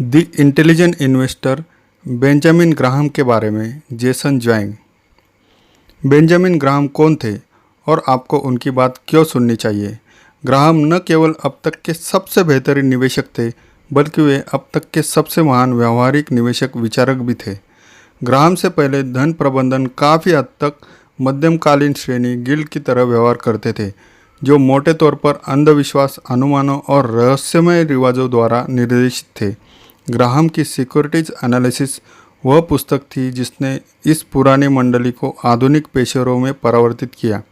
The intelligent investor Benjamin Graham के बारे में जेसन ज़्वांग। बेंजामिन ग्राहम कौन थे और आपको उनकी बात क्यों सुननी चाहिए? ग्राहम न केवल अब तक के सबसे बेहतरीन निवेशक थे, बल्कि वे अब तक के सबसे महान व्यावहारिक निवेशक विचारक भी थे। ग्राहम से पहले धन प्रबंधन काफ़ी हद तक मध्यमकालीन श्रेणी गिल्ड की तरह व्यवहार करते थे, जो मोटे तौर पर अंधविश्वास, अनुमानों और रहस्यमय रिवाजों द्वारा निर्देशित थे। ग्राहम की सिक्योरिटीज एनालिसिस वह पुस्तक थी जिसने इस पुरानी मंडली को आधुनिक पेशेवरों में परिवर्तित किया,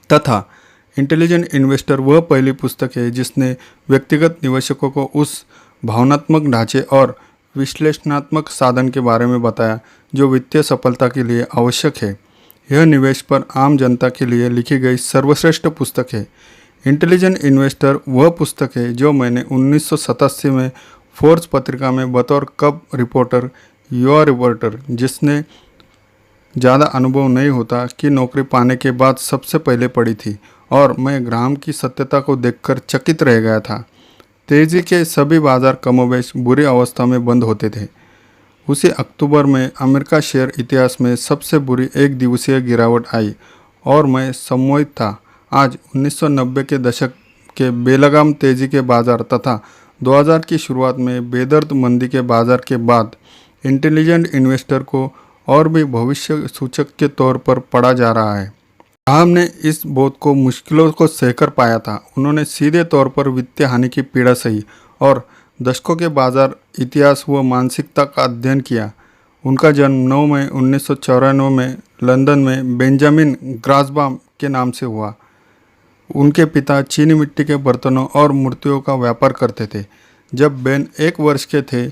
तथा इंटेलिजेंट इन्वेस्टर वह पहली पुस्तक है जिसने व्यक्तिगत निवेशकों को उस भावनात्मक ढांचे और विश्लेषणात्मक साधन के बारे में बताया जो वित्तीय सफलता के लिए आवश्यक है। यह निवेश पर आम जनता के लिए लिखी गई सर्वश्रेष्ठ पुस्तक है। इंटेलिजेंट इन्वेस्टर वह पुस्तक है जो मैंने 1987 में फोर्ब्स पत्रिका में बतौर कब रिपोर्टर, युवा रिपोर्टर जिसने ज़्यादा अनुभव नहीं होता की नौकरी पाने के बाद सबसे पहले पढ़ी थी, और मैं ग्राहम की सत्यता को देखकर चकित रह गया था। तेजी के सभी बाजार कमोबेश बुरी अवस्था में बंद होते थे। उसी अक्टूबर में अमेरिका शेयर इतिहास में सबसे बुरी एक दिवसीय गिरावट आई और मैं सम्मोहित था। आज 1990 के दशक के बेलगाम तेजी के बाजार तथा 2000 की शुरुआत में बेदर्द मंदी के बाजार के बाद इंटेलिजेंट इन्वेस्टर को और भी भविष्य सूचक के तौर पर पढ़ा जा रहा है। ग्राहम ने इस बोध को मुश्किलों को सहकर पाया था। उन्होंने सीधे तौर पर वित्तीय हानि की पीड़ा सही और दशकों के बाजार इतिहास व मानसिकता का अध्ययन किया। उनका जन्म 9 मई 1994 में लंदन में बेंजामिन ग्रासबाम के नाम से हुआ। उनके पिता चीनी मिट्टी के बर्तनों और मूर्तियों का व्यापार करते थे। जब बेन 1 वर्ष के थे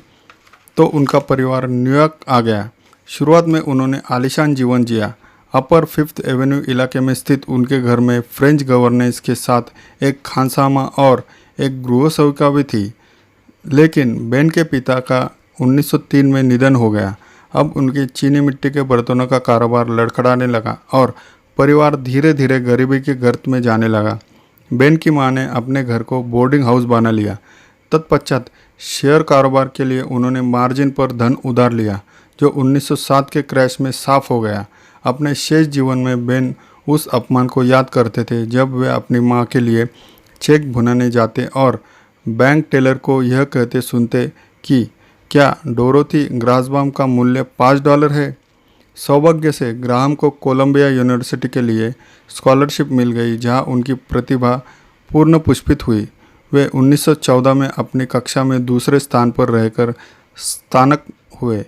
तो उनका परिवार न्यूयॉर्क आ गया। शुरुआत में उन्होंने आलीशान जीवन जिया। अपर 5th एवेन्यू इलाके में स्थित उनके घर में फ्रेंच गवर्नेंस के साथ एक खानसामा और एक गृह सेविका भी थी। लेकिन बेन के पिता का 1903 में निधन हो गया। अब उनकी चीनी मिट्टी के बर्तनों का कारोबार लड़खड़ाने लगा और परिवार धीरे धीरे गरीबी के गर्त में जाने लगा। बेन की मां ने अपने घर को बोर्डिंग हाउस बना लिया। तत्पश्चात शेयर कारोबार के लिए उन्होंने मार्जिन पर धन उधार लिया, जो 1907 के क्रैश में साफ हो गया। अपने शेष जीवन में बेन उस अपमान को याद करते थे जब वे अपनी मां के लिए चेक भुनाने जाते और बैंक टेलर को यह कहते सुनते कि क्या डोरोथी ग्रासबाम का मूल्य $5 है। सौभाग्य से ग्राहम को कोलंबिया यूनिवर्सिटी के लिए स्कॉलरशिप मिल गई, जहां उनकी प्रतिभा पूर्ण पुष्पित हुई। वे 1914 में अपनी कक्षा में दूसरे स्थान पर रहकर स्नातक हुए।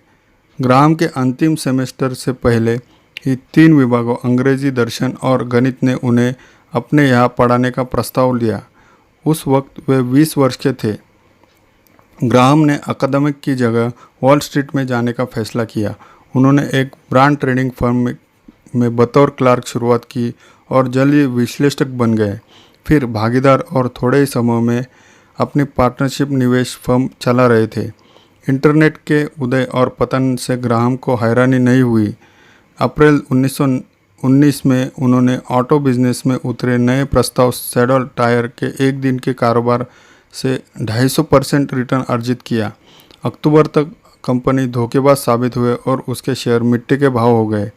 ग्राहम के अंतिम सेमेस्टर से पहले ही 3 विभागों अंग्रेजी, दर्शन और गणित ने उन्हें अपने यहाँ पढ़ाने का प्रस्ताव लिया। उस वक्त वे 20 वर्ष के थे। ग्राहम ने अकादमिक की जगह वॉल स्ट्रीट में जाने का फैसला किया। उन्होंने एक ब्रांड ट्रेडिंग फर्म में बतौर क्लार्क शुरुआत की और जल्द ही विश्लेषक बन गए। फिर भागीदार और थोड़े ही समय में अपनी पार्टनरशिप निवेश फर्म चला रहे थे। इंटरनेट के उदय और पतन से ग्राहम को हैरानी नहीं हुई। अप्रैल 1919 में उन्होंने ऑटो बिजनेस में उतरे नए प्रस्ताव सैडल टायर के एक दिन के कारोबार से 250% रिटर्न अर्जित किया। अक्टूबर तक कंपनी धोखेबाज साबित हुए और उसके शेयर मिट्टी के भाव हो गए।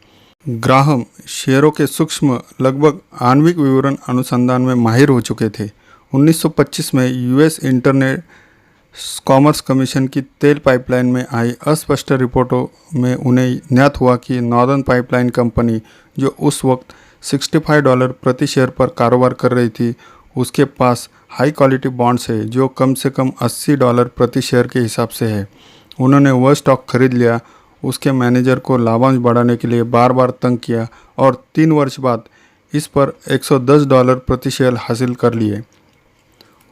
ग्राहम शेयरों के सूक्ष्म, लगभग आणविक विवरण अनुसंधान में माहिर हो चुके थे। 1925 में यूएस इंटरनेट कॉमर्स कमीशन की तेल पाइपलाइन में आई अस्पष्ट रिपोर्टों में उन्हें ज्ञात हुआ कि नॉर्दर्न पाइपलाइन कंपनी, जो उस वक्त $65 प्रति शेयर पर कारोबार कर रही थी, उसके पास हाई क्वालिटी बॉन्ड्स है जो कम से कम $80 प्रति शेयर के हिसाब से है। उन्होंने वह स्टॉक खरीद लिया। उसके मैनेजर को लाभांश बढ़ाने के लिए बार बार तंग किया और 3 वर्ष बाद इस पर $110 प्रति शेयर हासिल कर लिए।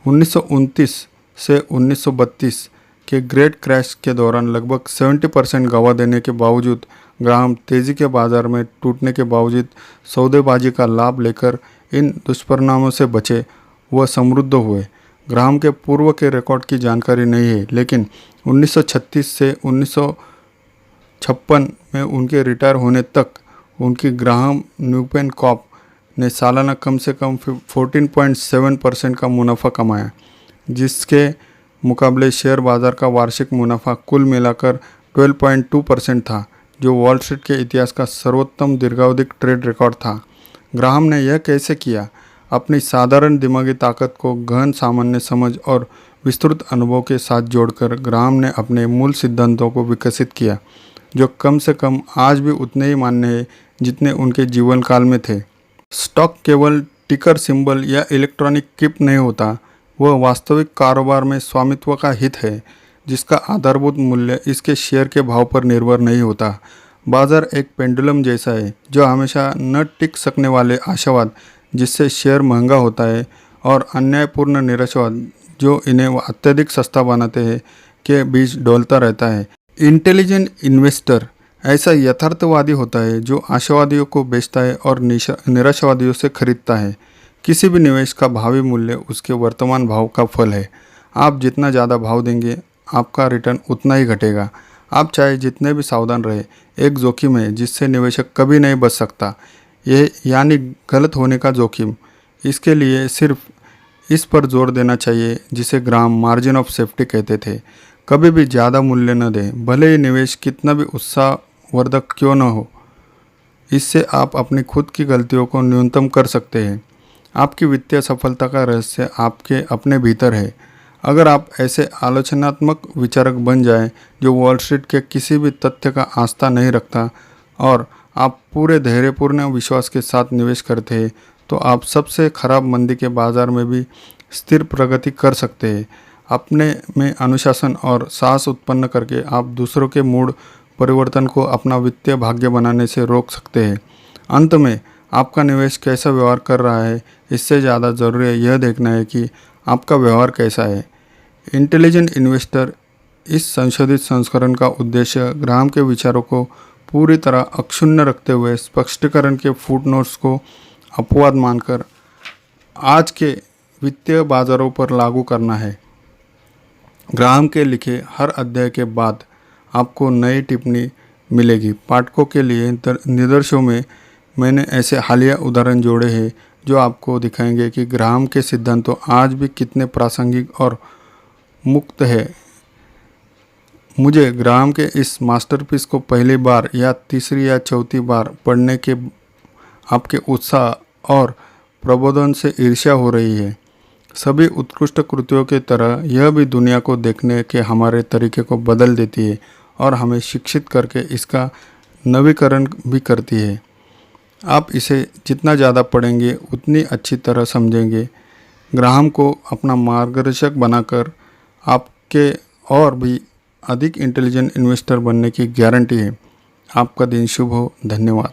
1929 से 1932 के ग्रेट क्रैश के दौरान लगभग 70% गंवा देने के बावजूद ग्राहम तेजी के बाजार में टूटने के बावजूद सौदेबाजी का लाभ लेकर इन दुष्परिणामों से बचे व समृद्ध हुए। ग्राहम के पूर्व के रिकॉर्ड की जानकारी नहीं है, लेकिन 1936 से 1956 में उनके रिटायर होने तक उनकी ग्राहम न्यूपेन कॉप ने सालाना कम से कम 14.7% का मुनाफा कमाया, जिसके मुकाबले शेयर बाजार का वार्षिक मुनाफा कुल मिलाकर 12.2% था, जो वॉल स्ट्रीट के इतिहास का सर्वोत्तम दीर्घावधिक ट्रेड रिकॉर्ड था। ग्राहम ने यह कैसे किया? अपनी साधारण दिमागी ताकत को गहन सामान्य समझ और विस्तृत अनुभव के साथ जोड़कर ग्राहम ने अपने मूल सिद्धांतों को विकसित किया, जो कम से कम आज भी उतने ही मान्य हैं जितने उनके जीवन काल में थे। स्टॉक केवल टिकर सिंबल या इलेक्ट्रॉनिक किप नहीं होता, वह वास्तविक कारोबार में स्वामित्व का हित है, जिसका आधारभूत मूल्य इसके शेयर के भाव पर निर्भर नहीं होता। बाजार एक पेंडुलम जैसा है जो हमेशा न टिक सकने वाले आशावाद, जिससे शेयर महंगा होता है, और अन्यायपूर्ण निराशावाद, जो इन्हें अत्यधिक सस्ता बनाते हैं, के बीच डोलता रहता है। इंटेलिजेंट इन्वेस्टर ऐसा यथार्थवादी होता है जो आशावादियों को बेचता है और निराशावादियों से खरीदता है। किसी भी निवेश का भावी मूल्य उसके वर्तमान भाव का फल है। आप जितना ज़्यादा भाव देंगे, आपका रिटर्न उतना ही घटेगा। आप चाहे जितने भी सावधान रहे, एक जोखिम है जिससे निवेशक कभी नहीं बच सकता, यह यानी गलत होने का जोखिम। इसके लिए सिर्फ इस पर जोर देना चाहिए जिसे ग्राहम मार्जिन ऑफ सेफ्टी कहते थे। कभी भी ज़्यादा मूल्य न दें, भले ही निवेश कितना भी उत्साहवर्धक क्यों न हो। इससे आप अपनी खुद की गलतियों को न्यूनतम कर सकते हैं। आपकी वित्तीय सफलता का रहस्य आपके अपने भीतर है। अगर आप ऐसे आलोचनात्मक विचारक बन जाएं जो वॉल स्ट्रीट के किसी भी तथ्य का आस्था नहीं रखता और आप पूरे धैर्यपूर्ण विश्वास के साथ निवेश करते हैं, तो आप सबसे खराब मंदी के बाजार में भी स्थिर प्रगति कर सकते हैं। अपने में अनुशासन और साहस उत्पन्न करके आप दूसरों के मूड परिवर्तन को अपना वित्तीय भाग्य बनाने से रोक सकते हैं। अंत में आपका निवेश कैसा व्यवहार कर रहा है, इससे ज़्यादा ज़रूरी है यह देखना है कि आपका व्यवहार कैसा है। इंटेलिजेंट इन्वेस्टर इस संशोधित संस्करण का उद्देश्य ग्राहम के विचारों को पूरी तरह अक्षुण्ण रखते हुए स्पष्टीकरण के फुटनोट्स को अपवाद मानकर आज के वित्तीय बाजारों पर लागू करना है। ग्राहम के लिखे हर अध्याय के बाद आपको नई टिप्पणी मिलेगी। पाठकों के लिए निदर्शों में मैंने ऐसे हालिया उदाहरण जोड़े हैं जो आपको दिखाएंगे कि ग्राहम के सिद्धांतों आज भी कितने प्रासंगिक और मुक्त है। मुझे ग्राहम के इस मास्टरपीस को पहली बार या तीसरी या चौथी बार पढ़ने के आपके उत्साह और प्रबोधन से ईर्ष्या हो रही है। सभी उत्कृष्ट कृतियों की तरह यह भी दुनिया को देखने के हमारे तरीके को बदल देती है और हमें शिक्षित करके इसका नवीकरण भी करती है। आप इसे जितना ज़्यादा पढ़ेंगे उतनी अच्छी तरह समझेंगे। ग्राहम को अपना मार्गदर्शक बनाकर आपके और भी अधिक इंटेलिजेंट इन्वेस्टर बनने की गारंटी है। आपका दिन शुभ हो। धन्यवाद।